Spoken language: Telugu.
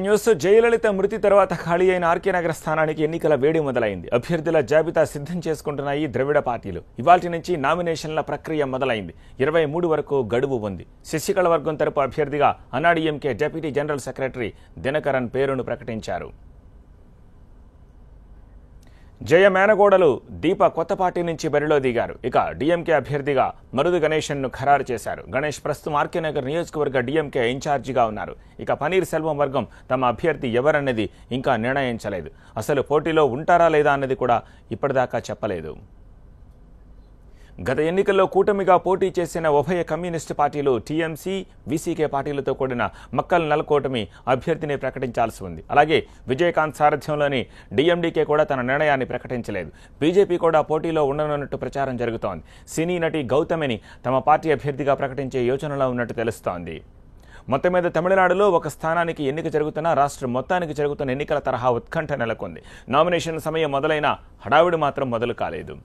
న్యూస్ జయలలిత మృతి తర్వాత ఖాళీ అయిన ఆర్కే నగర్ స్థానానికి ఎన్నికల వేడి మొదలైంది. అభ్యర్థుల జాబితా సిద్ధం చేసుకుంటున్నాయి ద్రవిడ పార్టీలు. ఇవాల్టి నుంచి నామినేషన్ల ప్రక్రియ మొదలైంది. 23 వరకు గడువు ఉంది. శశికళ వర్గం తరపు అభ్యర్థిగా AIADMK deputy general secretary Dinakaran పేరును ప్రకటించారు. జయ మేనగోడలు దీప కొత్త పార్టీ నుంచి బరిలో దిగారు. ఇక డీఎంకే అభ్యర్థిగా మరుదు గణేషన్ను ఖరారు చేశారు. గణేష్ ప్రస్తుతం ఆర్కే నగర్ నియోజకవర్గ డీఎంకే ఇన్ఛార్జిగా ఉన్నారు. ఇక పన్నీర్ సెల్వం వర్గం తమ అభ్యర్థి ఎవరన్నది ఇంకా నిర్ణయించలేదు. అసలు పోటీలో ఉంటారా లేదా అన్నది కూడా ఇప్పటిదాకా చెప్పలేదు. గత ఎన్నికల్లో కూటమిగా పోటీ చేసిన ఉభయ కమ్యూనిస్టు పార్టీలు టీఎంసీ, వీసీకే పార్టీలతో కూడిన మక్కల్ నల్కోటమి అభ్యర్థిని ప్రకటించాల్సి ఉంది. అలాగే విజయకాంత్ సారథ్యంలోని డీఎండీకే కూడా తన నిర్ణయాన్ని ప్రకటించలేదు. బీజేపీ కూడా పోటీలో ఉండనున్నట్టు ప్రచారం జరుగుతోంది. సినీ నటి గౌతమిని తమ పార్టీ అభ్యర్థిగా ప్రకటించే యోచనలో ఉన్నట్టు తెలుస్తోంది. మొత్తం మీద తమిళనాడులో ఒక స్థానానికి ఎన్నిక జరుగుతున్న రాష్ట్రం మొత్తానికి జరుగుతున్న ఎన్నికల తరహా ఉత్కంఠ నెలకొంది. నామినేషన్ సమయం మొదలైన హడావిడి మాత్రం మొదలు కాలేదు.